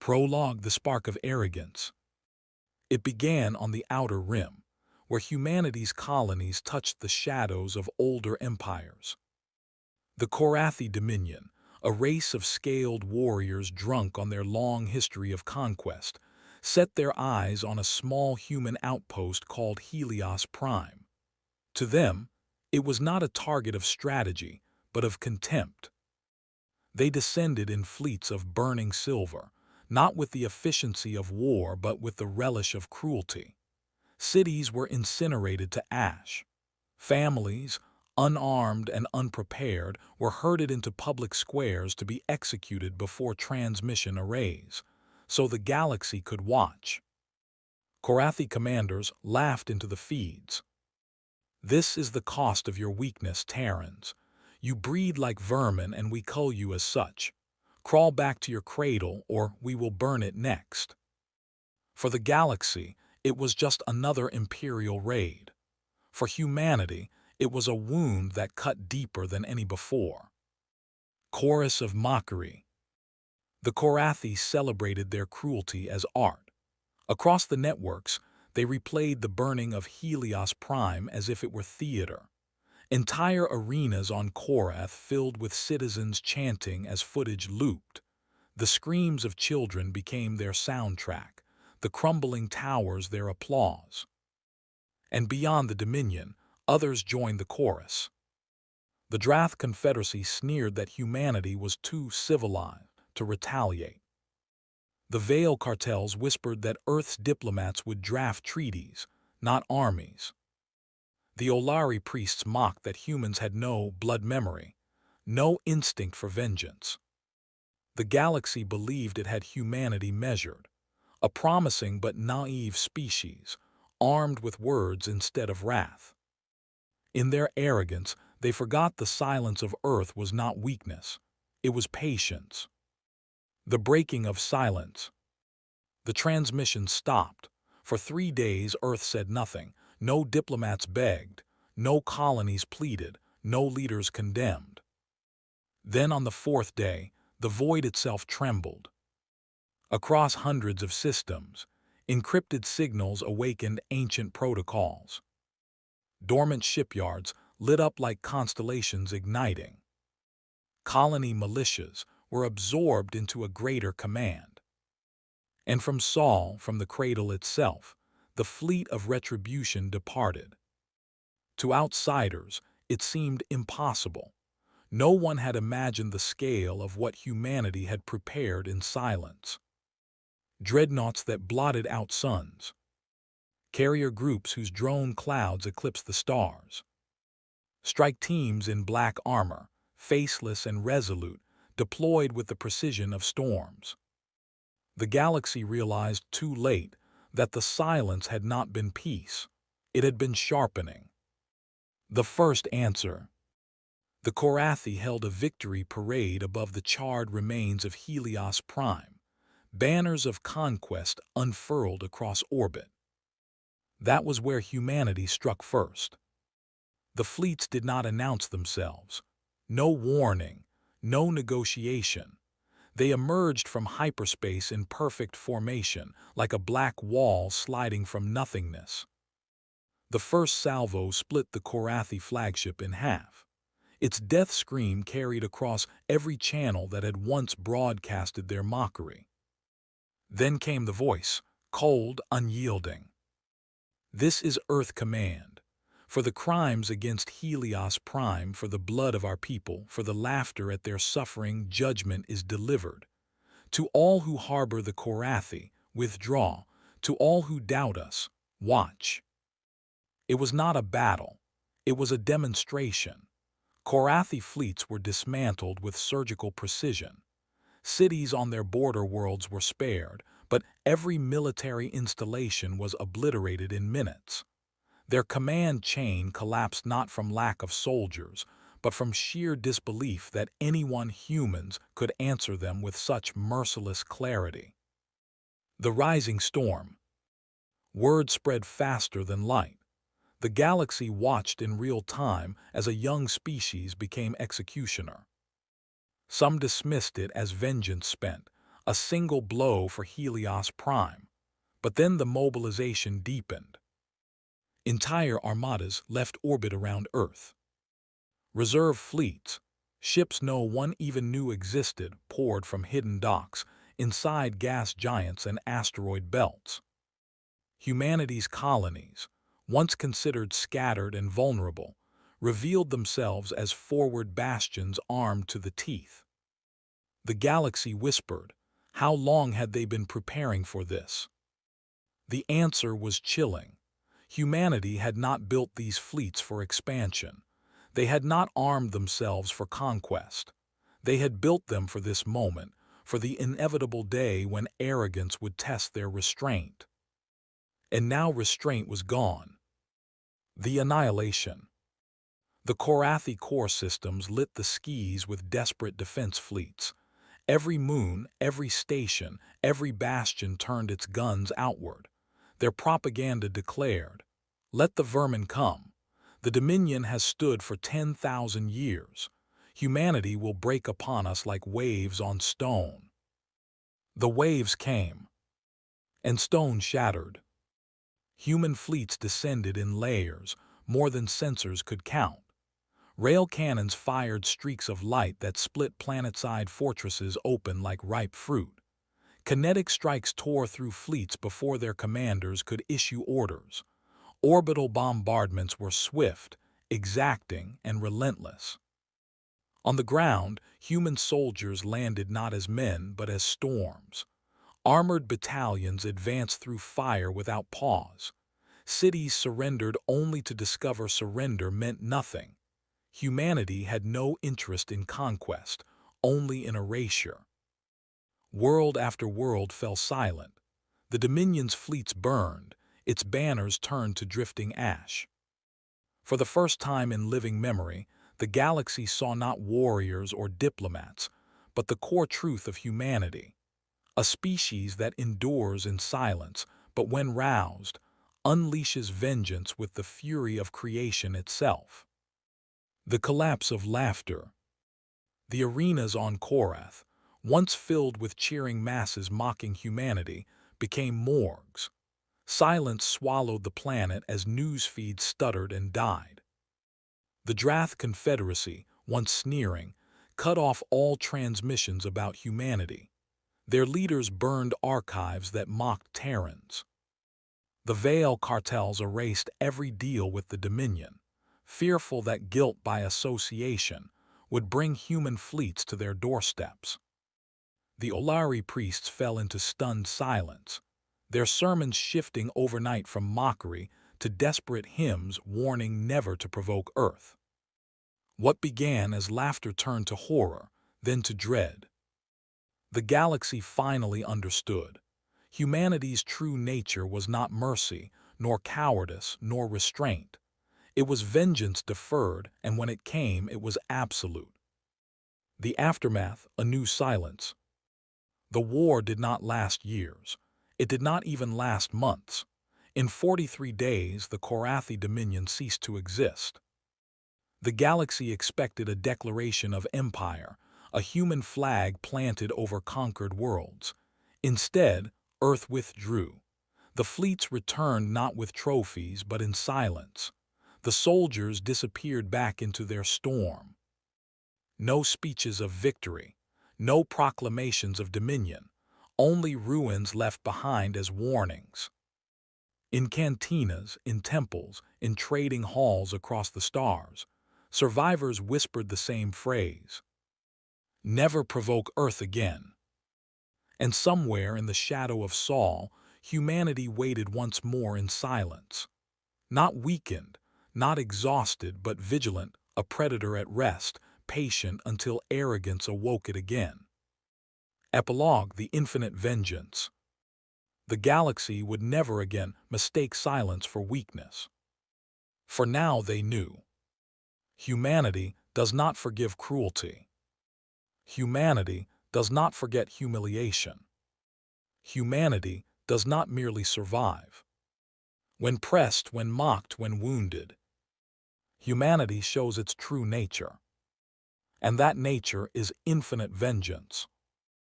Prologue: the spark of arrogance. It began on the outer rim, where humanity's colonies touched the shadows of older empires. The Korathi Dominion, a race of scaled warriors drunk on their long history of conquest, set their eyes on a small human outpost called Helios Prime. To them, it was not a target of strategy, but of contempt. They descended in fleets of burning silver, not with the efficiency of war but with the relish of cruelty. Cities were incinerated to ash. Families, unarmed and unprepared, were herded into public squares to be executed before transmission arrays, so the galaxy could watch. Korathi commanders laughed into the feeds. "This is the cost of your weakness, Terrans. You breed like vermin and we cull you as such. Crawl back to your cradle or we will burn it next." For the galaxy, it was just another imperial raid. For humanity, it was a wound that cut deeper than any before. Chorus of mockery. The Korathi celebrated their cruelty as art. Across the networks, they replayed the burning of Helios Prime as if it were theater. Entire arenas on Korath filled with citizens chanting as footage looped. The screams of children became their soundtrack, the crumbling towers their applause. And beyond the Dominion, others joined the chorus. The Drath Confederacy sneered that humanity was too civilized to retaliate. The Veil cartels whispered that Earth's diplomats would draft treaties, not armies. The Olari priests mocked that humans had no blood memory, no instinct for vengeance. The galaxy believed it had humanity measured, a promising but naive species, armed with words instead of wrath. In their arrogance, they forgot the silence of Earth was not weakness, it was patience. The breaking of silence. The transmission stopped. For 3 days Earth said nothing. No diplomats begged, no colonies pleaded, no leaders condemned. Then on the 4th day, the void itself trembled. Across hundreds of systems, encrypted signals awakened ancient protocols. Dormant shipyards lit up like constellations igniting. Colony militias were absorbed into a greater command. And from Saul, from the cradle itself, the fleet of retribution departed. To outsiders, it seemed impossible. No one had imagined the scale of what humanity had prepared in silence. Dreadnoughts that blotted out suns. Carrier groups whose drone clouds eclipsed the stars. Strike teams in black armor, faceless and resolute, deployed with the precision of storms. The galaxy realized too late that the silence had not been peace, it had been sharpening. The first answer. The Korathi held a victory parade above the charred remains of Helios Prime, banners of conquest unfurled across orbit. That was where humanity struck first. The fleets did not announce themselves. No warning, no negotiation. They emerged from hyperspace in perfect formation, like a black wall sliding from nothingness. The first salvo split the Korathi flagship in half. Its death scream carried across every channel that had once broadcasted their mockery. Then came the voice, cold, unyielding. "This is Earth Command. For the crimes against Helios Prime, for the blood of our people, for the laughter at their suffering, judgment is delivered. To all who harbor the Korathi, withdraw. To all who doubt us, watch." It was not a battle. It was a demonstration. Korathi fleets were dismantled with surgical precision. Cities on their border worlds were spared, but every military installation was obliterated in minutes. Their command chain collapsed not from lack of soldiers, but from sheer disbelief that anyone humans could answer them with such merciless clarity. The rising storm. Word spread faster than light. The galaxy watched in real time as a young species became executioner. Some dismissed it as vengeance spent, a single blow for Helios Prime. But then the mobilization deepened. Entire armadas left orbit around Earth. Reserve fleets, ships no one even knew existed, poured from hidden docks, inside gas giants and asteroid belts. Humanity's colonies, once considered scattered and vulnerable, revealed themselves as forward bastions armed to the teeth. The galaxy whispered, how long had they been preparing for this? The answer was chilling. Humanity had not built these fleets for expansion. They had not armed themselves for conquest. They had built them for this moment, for the inevitable day when arrogance would test their restraint. And now restraint was gone. The annihilation. The Korathi core systems lit the skies with desperate defense fleets. Every moon, every station, every bastion turned its guns outward. Their propaganda declared, "Let the vermin come. The Dominion has stood for 10,000 years. Humanity will break upon us like waves on stone." The waves came, and stone shattered. Human fleets descended in layers, more than sensors could count. Rail cannons fired streaks of light that split planet-side fortresses open like ripe fruit. Kinetic strikes tore through fleets before their commanders could issue orders. Orbital bombardments were swift, exacting, and relentless. On the ground, human soldiers landed not as men but as storms. Armored battalions advanced through fire without pause. Cities surrendered only to discover surrender meant nothing. Humanity had no interest in conquest, only in erasure. World after world fell silent. The Dominion's fleets burned, its banners turned to drifting ash. For the first time in living memory, the galaxy saw not warriors or diplomats, but the core truth of humanity. A species that endures in silence, but when roused, unleashes vengeance with the fury of creation itself. The collapse of laughter. The arenas on Korath, once filled with cheering masses mocking humanity, became morgues. Silence swallowed the planet as news feeds stuttered and died. The Drath Confederacy, once sneering, cut off all transmissions about humanity. Their leaders burned archives that mocked Terrans. The Veil cartels erased every deal with the Dominion, fearful that guilt by association would bring human fleets to their doorsteps. The Olari priests fell into stunned silence, their sermons shifting overnight from mockery to desperate hymns warning never to provoke Earth. What began as laughter turned to horror, then to dread. The galaxy finally understood. Humanity's true nature was not mercy, nor cowardice, nor restraint. It was vengeance deferred, and when it came, it was absolute. The aftermath, a new silence. The war did not last years. It did not even last months. In 43 days, the Korathi Dominion ceased to exist. The galaxy expected a declaration of empire, a human flag planted over conquered worlds. Instead, Earth withdrew. The fleets returned not with trophies but in silence. The soldiers disappeared back into their storm. No speeches of victory, no proclamations of dominion, only ruins left behind as warnings. In cantinas, in temples, in trading halls across the stars, survivors whispered the same phrase: "Never provoke Earth again." And somewhere in the shadow of Saul, humanity waited once more in silence. Not weakened, not exhausted, but vigilant, a predator at rest, patient until arrogance awoke it again. Epilogue: the infinite vengeance. The galaxy would never again mistake silence for weakness. For now they knew. Humanity does not forgive cruelty. Humanity does not forget humiliation. Humanity does not merely survive. When pressed, when mocked, when wounded, humanity shows its true nature. And that nature is infinite vengeance.